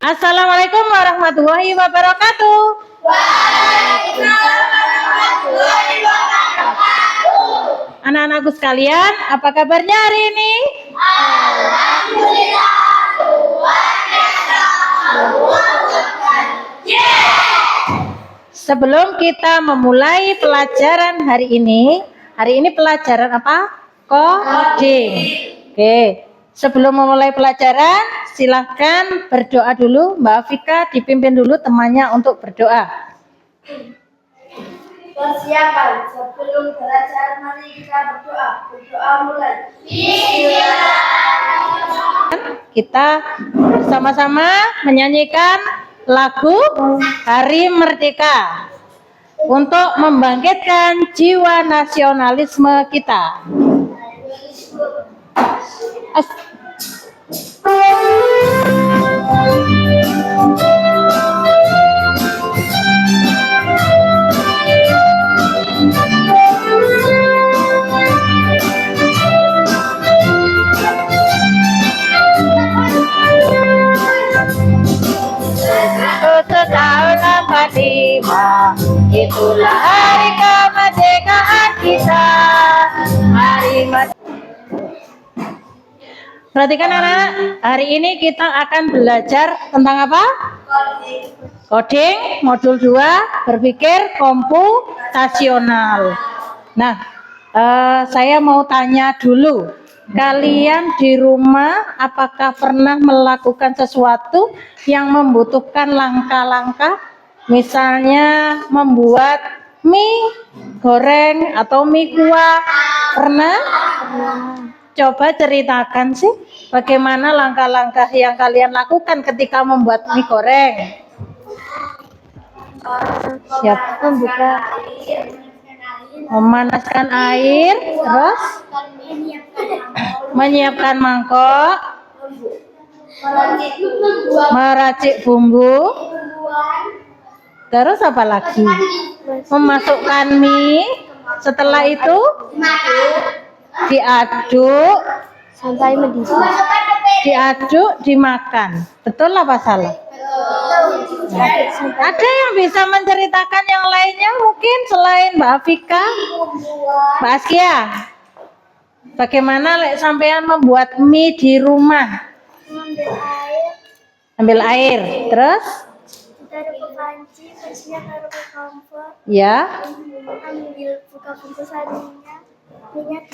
Assalamualaikum warahmatullahi wabarakatuh. Waalaikumsalam warahmatullahi wabarakatuh. Anak-anakku sekalian, apa kabarnya hari ini? Alhamdulillah, luar biasa. Sebelum kita memulai pelajaran hari ini pelajaran apa? Coding. Oke. Sebelum memulai pelajaran, silahkan berdoa dulu. Mbak Afika dipimpin dulu temannya untuk berdoa. Persiapan sebelum belajar, mari kita berdoa. Berdoa mulai. Bismillahirrahmanirrahim. Kita bersama-sama menyanyikan lagu Hari Merdeka untuk membangkitkan jiwa nasionalisme kita. Setahun 45, itulah hari kemerdekaan kita. Hari Perhatikan anak, hari ini kita akan belajar tentang apa? Coding, modul 2, berpikir komputasional. Nah, saya mau tanya dulu, kalian di rumah apakah pernah melakukan sesuatu yang membutuhkan langkah-langkah? Misalnya membuat mie goreng atau mie kuah, pernah? Coba ceritakan sih, bagaimana langkah-langkah yang kalian lakukan ketika membuat mie goreng? Siap, membuka, memanaskan air, terus menyiapkan mangkok, meracik bumbu, terus apa lagi? Memasukkan mie, setelah itu diaduk sampai mendidih. Diaduk, dimakan. Betul apa salah? Ada yang bisa menceritakan yang lainnya mungkin selain Mbak Afika? Mbak Askia, bagaimana sampean membuat mie di rumah? Ambil air, terus? Taruh ke panci, terusnya taruh ke kompor. Ya. Ambil buka bungkusannya, minyak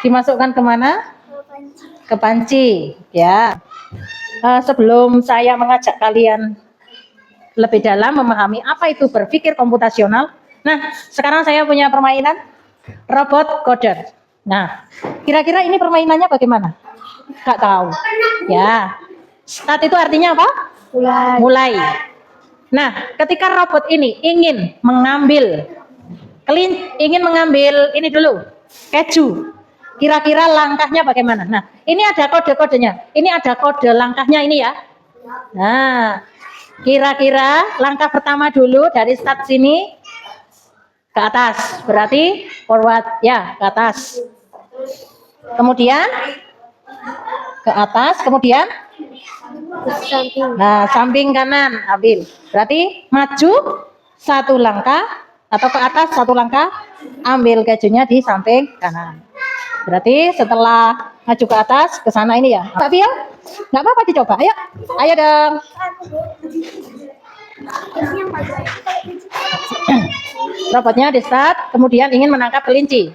Dimasukkan kemana? ke panci. Ke panci, ya. Sebelum saya mengajak kalian lebih dalam memahami apa itu berpikir komputasional, nah sekarang saya punya permainan robot coder. Nah, kira-kira ini permainannya bagaimana? Gak tahu. Ya, start itu artinya apa? Mulai. Nah, ketika robot ini ingin mengambil ini dulu, keju. Kira-kira langkahnya bagaimana? Nah, ini ada kode-kodenya. Ini ada kode langkahnya ini ya. Nah, kira-kira langkah pertama dulu dari start sini ke atas. Berarti forward ya, ke atas. Kemudian ke atas, kemudian nah, samping kanan ambil. Berarti maju satu langkah atau ke atas satu langkah, ambil kejunya di samping kanan. Berarti setelah maju ke atas, ke sana ini ya. Mbak Fia, nggak apa-apa dicoba. Ayo, ayo dong. Robotnya di start, kemudian ingin menangkap kelinci.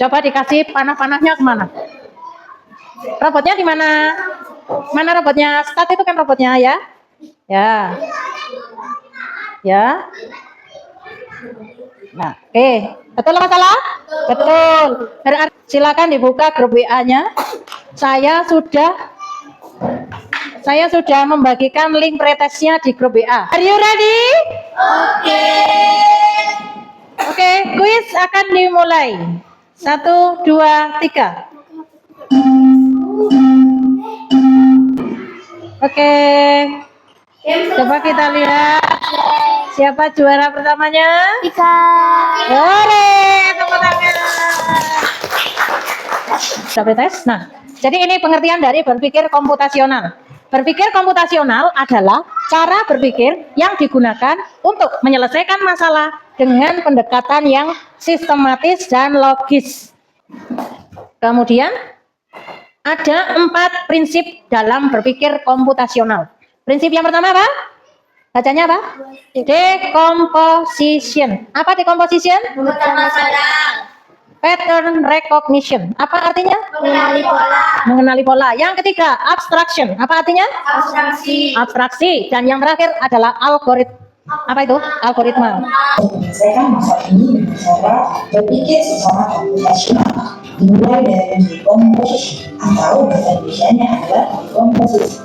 Coba dikasih panah-panahnya kemana? Robotnya di mana? Mana robotnya? Start itu kan robotnya ya. Ya. Ya. Nah, oke. Betul apa salah? Betul. Berarti silakan dibuka grup WA-nya. Saya sudah membagikan link pretestnya di grup WA. Are you ready? Oke, kuis akan dimulai. 1, 2, 3. Oke. Coba kita lihat siapa juara pertamanya. Ika. Hore, tepuk tangan. Sudah tes. Nah, jadi ini pengertian dari berpikir komputasional. Berpikir komputasional adalah cara berpikir yang digunakan untuk menyelesaikan masalah dengan pendekatan yang sistematis dan logis. Kemudian ada 4 prinsip dalam berpikir komputasional. Prinsip yang pertama apa? Bacanya apa? Decomposition. Apa decomposition? Memecah masalah. Pattern recognition. Apa artinya? Mengenali pola. Mengenali pola. Yang ketiga, abstraction. Apa artinya? Abstraksi. Abstraksi. Dan yang terakhir adalah algoritma. Apa itu? Algoritma. Menyelesaikan masalah ini dengan cara berpikir secara komputasional, dimulai dari decomposition atau bahasa Indonesia-nya adalah dekomposisi.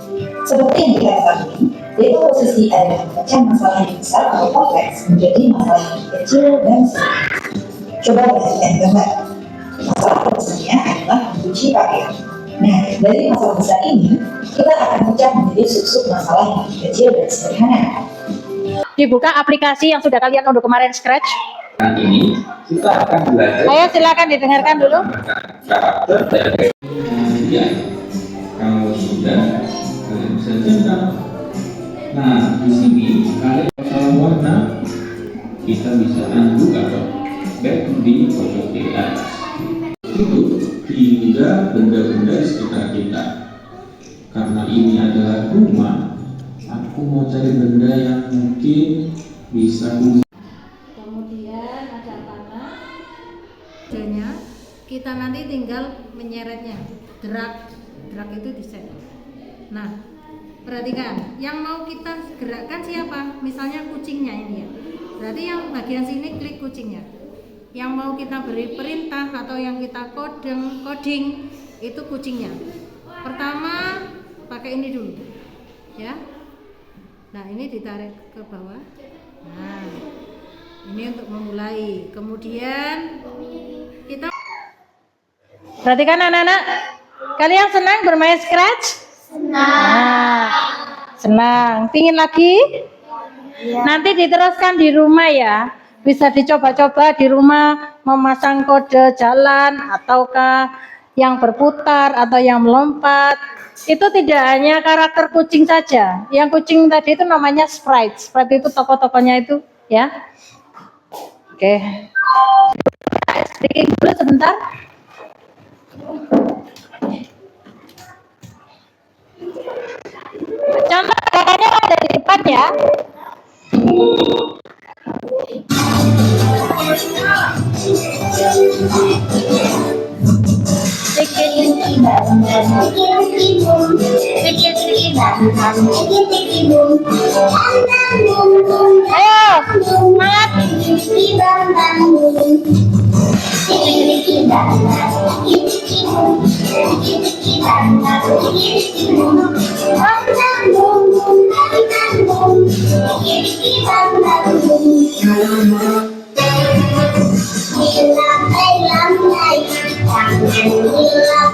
Seperti yang kita ketahui, dekomposisi adalah memecah masalah yang besar atau kompleks menjadi masalah yang kecil dan sederhana. Coba perhatikan gambar. Masalah besarnya adalah mencuci pakaian. Nah, dari masalah besar ini, kita akan pecah menjadi sub-sub masalah yang kecil dan sederhana. Dibuka aplikasi yang sudah kalian unduh kemarin, Scratch. Nah, ini kita akan belajar Ayo silakan didengarkan dulu. karakter dari ya. Kalau sudah, kalian bisa centang. Nah, di sini kalian masalah warna kita bisa undo atau back di pojok kiri atas. Itu hingga benda-benda di sekitar kita. Karena ini adalah rumah, aku mau cari benda yang mungkin bisa Kemudian ada panah. Kita nanti tinggal menyeretnya. Drag itu diset. Nah, perhatikan, yang mau kita gerakkan siapa? Misalnya kucingnya ini ya. Berarti yang bagian sini klik kucingnya. Yang mau kita beri perintah atau yang kita coding itu kucingnya. Pertama pakai ini dulu, ya. Nah, ini ditarik ke bawah. Nah, ini untuk memulai. Kemudian kita perhatikan anak-anak, kalian senang bermain Scratch? Senang. Senang. Pingin lagi? Nanti diteruskan di rumah ya. Bisa dicoba-coba di rumah memasang kode jalan ataukah yang berputar atau yang melompat. Itu tidak hanya karakter kucing saja. Yang kucing tadi itu namanya sprite. Sprite itu tokoh-tokohnya itu ya. Oke. Speaking dulu sebentar. Contoh katanya ada di depan ya. Ayo, semangat.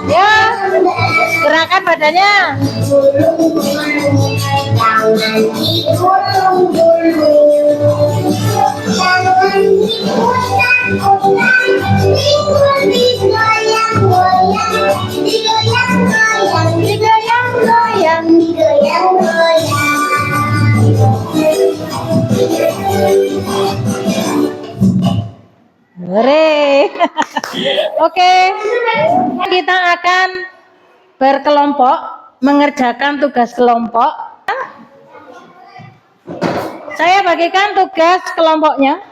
Ya, gerakan badannya. Hore. Oke, kita akan berkelompok mengerjakan tugas kelompok. Saya bagikan tugas kelompoknya.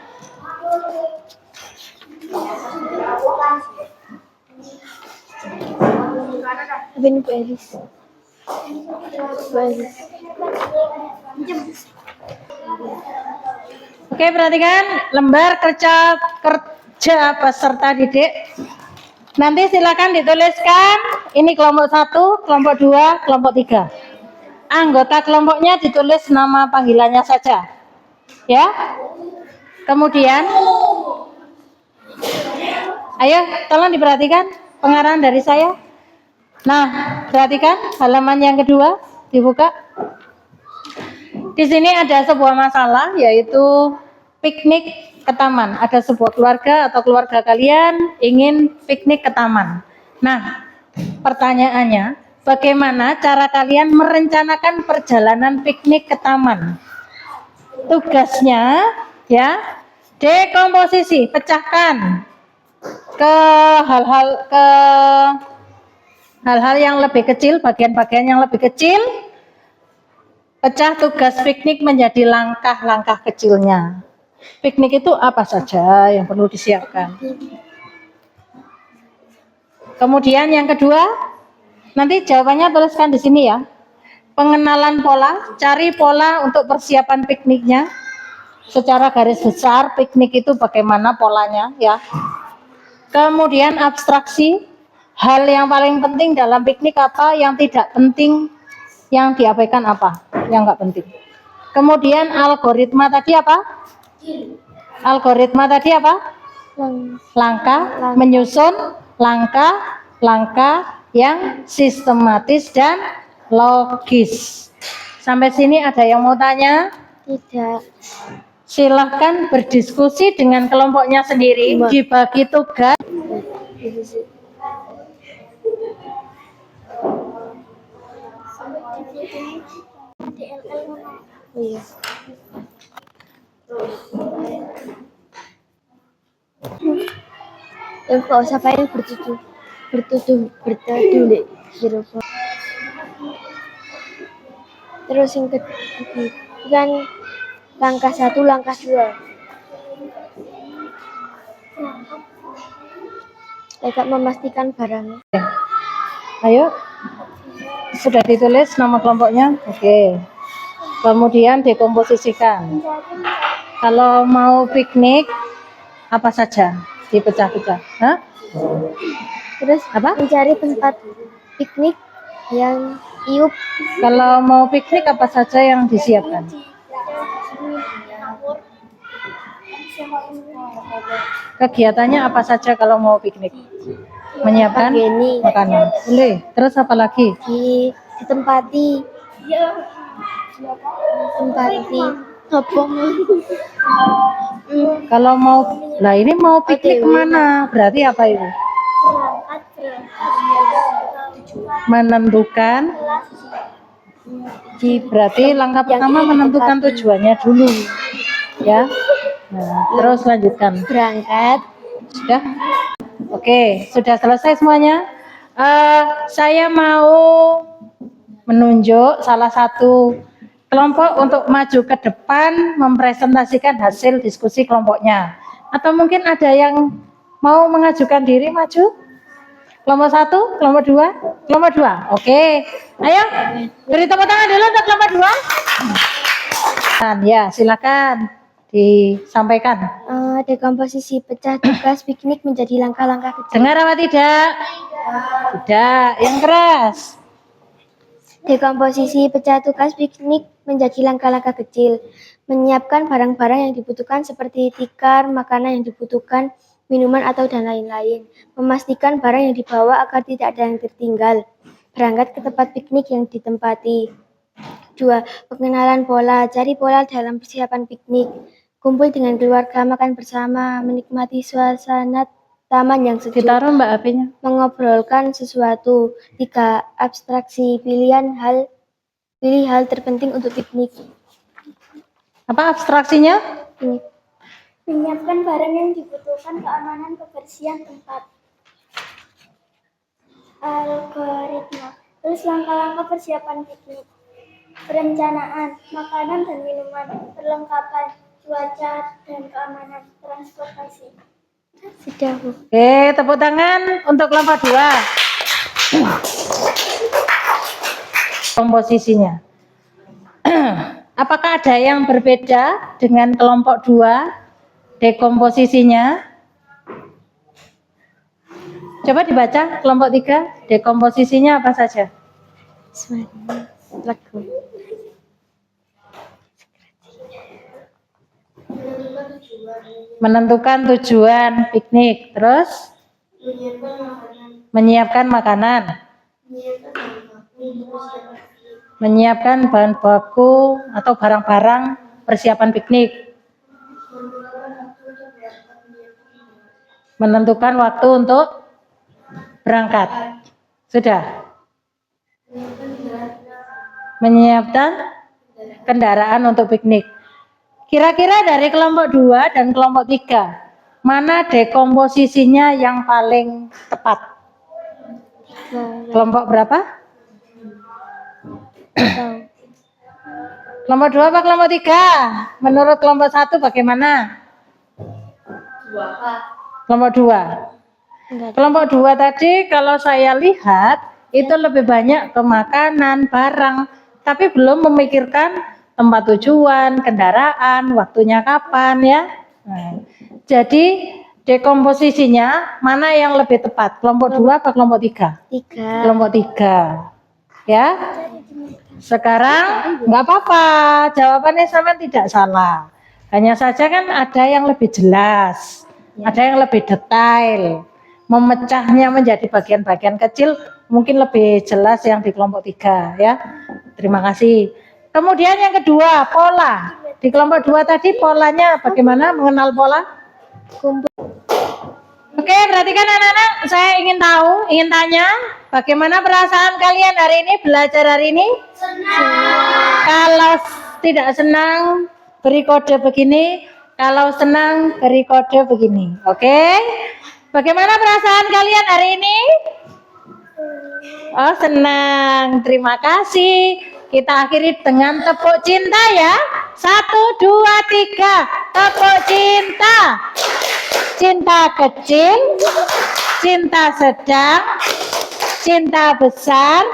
Ini Bu Elis. Oke, perhatikan lembar kerja peserta didik. Nanti silakan dituliskan ini kelompok 1, kelompok 2, kelompok 3. Anggota kelompoknya ditulis nama panggilannya saja. Ya. Kemudian ayo tolong diperhatikan pengarahan dari saya. Nah, perhatikan halaman yang kedua dibuka. Di sini ada sebuah masalah yaitu piknik ke taman. Ada sebuah keluarga atau keluarga kalian ingin piknik ke taman. Nah, pertanyaannya, bagaimana cara kalian merencanakan perjalanan piknik ke taman? Tugasnya ya, dekomposisi, pecahkan ke hal-hal yang lebih kecil, bagian-bagian yang lebih kecil. Pecah tugas piknik menjadi langkah-langkah kecilnya. Piknik itu apa saja yang perlu disiapkan? Kemudian yang kedua, nanti jawabannya tuliskan di sini ya. Pengenalan pola, cari pola untuk persiapan pikniknya. Secara garis besar, piknik itu bagaimana polanya ya. Kemudian abstraksi, hal yang paling penting dalam piknik apa, yang tidak penting, yang diabaikan apa, yang enggak penting. Kemudian algoritma tadi apa? Algoritma tadi apa? Langkah, menyusun langkah yang sistematis dan logis. Sampai sini ada yang mau tanya? Tidak. Silahkan berdiskusi dengan kelompoknya sendiri, dibagi tugas. Iya. Yang kau sampai bertuduh di gerobak. Terus yang kedua kan langkah 1, langkah 2. Tidak memastikan barangnya. Ayo, sudah ditulis nama kelompoknya? Oke. Kemudian dekomposisikan. Kalau mau piknik, apa saja dipecah-pecah? Hah? Terus Apa? mencari tempat piknik yang iup. Kalau mau piknik, apa saja yang disiapkan? Kegiatannya apa saja kalau mau piknik? Menyiapkan Begini. makanan. Boleh. Terus apa lagi? Ditempati. Tempati. Apa? Kalau mau, lah ini mau piknik kemana? Berarti apa itu? Menentukan. Berarti langkah pertama menentukan tujuannya dulu, ya. Nah, terus lanjutkan. Berangkat. Sudah? Oke, sudah selesai semuanya. Saya mau menunjuk salah satu kelompok untuk maju ke depan mempresentasikan hasil diskusi kelompoknya. Atau mungkin ada yang mau mengajukan diri maju? Kelompok 1, kelompok 2, kelompok 2. Oke, ayo beri tepuk tangan dulu untuk kelompok 2. Ya, silakan disampaikan. Dekomposisi pecah tugas piknik menjadi langkah-langkah kecil. Dengar apa tidak? Tidak, yang keras. Dekomposisi pecah tugas piknik menjadi langkah-langkah kecil. Menyiapkan barang-barang yang dibutuhkan seperti tikar, makanan yang dibutuhkan, minuman atau dan lain-lain. Memastikan barang yang dibawa agar tidak ada yang tertinggal. Berangkat ke tempat piknik yang ditempati. 2. Pengenalan pola. Cari pola dalam persiapan piknik. Kumpul dengan keluarga, makan bersama, menikmati suasana taman yang sejuk. Ditaruh Mbak HP-nya. Mengobrolkan sesuatu. 3. Abstraksi. Pilih hal terpenting untuk piknik. Apa abstraksinya? Ini. Menyiapkan barang yang dibutuhkan, keamanan, kebersihan tempat. Algoritma. Tulis langkah-langkah persiapan piknik. Perencanaan, makanan dan minuman, perlengkapan, cuaca dan keamanan, transportasi. Sudah, Bu. Oke, tepuk tangan untuk kelompok 2. Komposisinya. Apakah ada yang berbeda dengan kelompok 2? Dekomposisinya. Coba dibaca kelompok 3. Dekomposisinya apa saja? Lagu. Menentukan tujuan piknik, terus menyiapkan makanan, menyiapkan bahan baku atau barang-barang persiapan piknik, menentukan waktu untuk berangkat. Sudah? Menyiapkan kendaraan untuk piknik. Kira-kira dari kelompok 2 dan kelompok 3, mana dekomposisinya yang paling tepat? Kelompok berapa? Kelompok 2 apa kelompok 3? Menurut kelompok 1 bagaimana? Kelompok 2. Kelompok 2 tadi kalau saya lihat itu lebih banyak ke makanan, barang, tapi belum memikirkan tempat tujuan, kendaraan, waktunya kapan ya. Nah, jadi dekomposisinya mana yang lebih tepat? Kelompok 2 apa kelompok 3? 3. Kelompok 3. Ya. Sekarang nggak apa-apa, jawabannya sama tidak salah. Hanya saja kan ada yang lebih jelas, ada yang lebih detail. Memecahnya menjadi bagian-bagian kecil mungkin lebih jelas yang di kelompok 3 ya. Terima kasih. Kemudian yang kedua, pola. Di kelompok 2 tadi polanya bagaimana mengenal pola? Oke, perhatikan anak-anak, saya ingin tahu, ingin tanya, bagaimana perasaan kalian hari ini, belajar hari ini? Senang. Kalau tidak senang, beri kode begini. Kalau senang, beri kode begini. Oke? Bagaimana perasaan kalian hari ini? Oh, senang. Terima kasih. Kita akhiri dengan tepuk cinta ya. 1, 2, 3. Tepuk cinta. Cinta kecil, cinta sedang, cinta besar,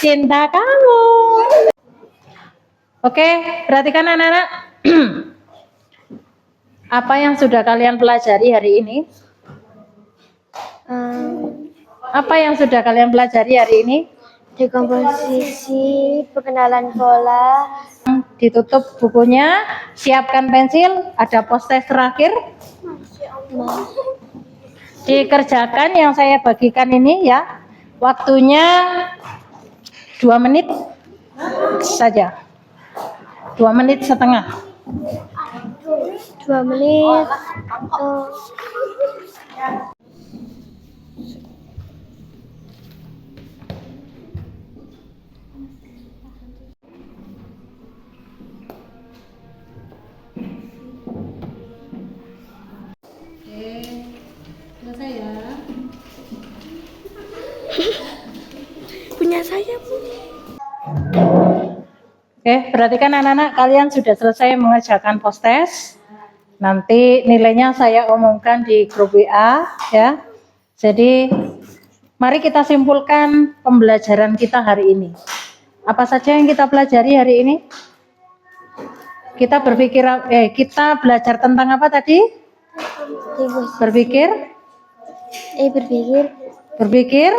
cinta kamu. Oke, perhatikan anak-anak. Apa yang sudah kalian pelajari hari ini? Apa yang sudah kalian pelajari hari ini? Dekomposisi, pengenalan pola. Ditutup bukunya, siapkan pensil, ada post-test terakhir. Dikerjakan yang saya bagikan ini ya. Waktunya 2 menit saja. 2 menit setengah. 2 menit. Selesai ya. Punya saya, Bu. Oke, perhatikan anak-anak, kalian sudah selesai mengerjakan post-test. Nanti nilainya saya umumkan di grup WA ya. Jadi mari kita simpulkan pembelajaran kita hari ini. Apa saja yang kita pelajari hari ini? Kita kita belajar tentang apa tadi? Berpikir. Berpikir.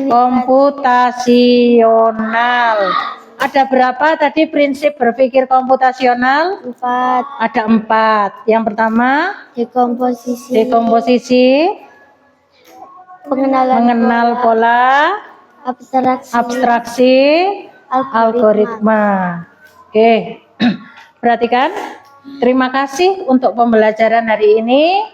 Komputasional. Ada berapa tadi prinsip berpikir komputasional? 4. Ada 4. Yang pertama, dekomposisi, mengenal pola, abstraksi, algoritma. Oke. Perhatikan. Terima kasih untuk pembelajaran hari ini.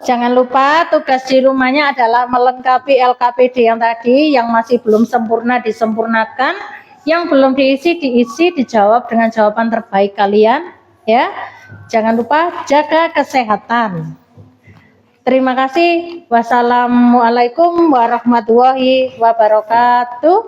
Jangan lupa tugas di rumahnya adalah melengkapi LKPD yang tadi, yang masih belum sempurna disempurnakan, yang belum diisi dijawab dengan jawaban terbaik kalian ya. Jangan lupa jaga kesehatan. Terima kasih. Wassalamualaikum warahmatullahi wabarakatuh.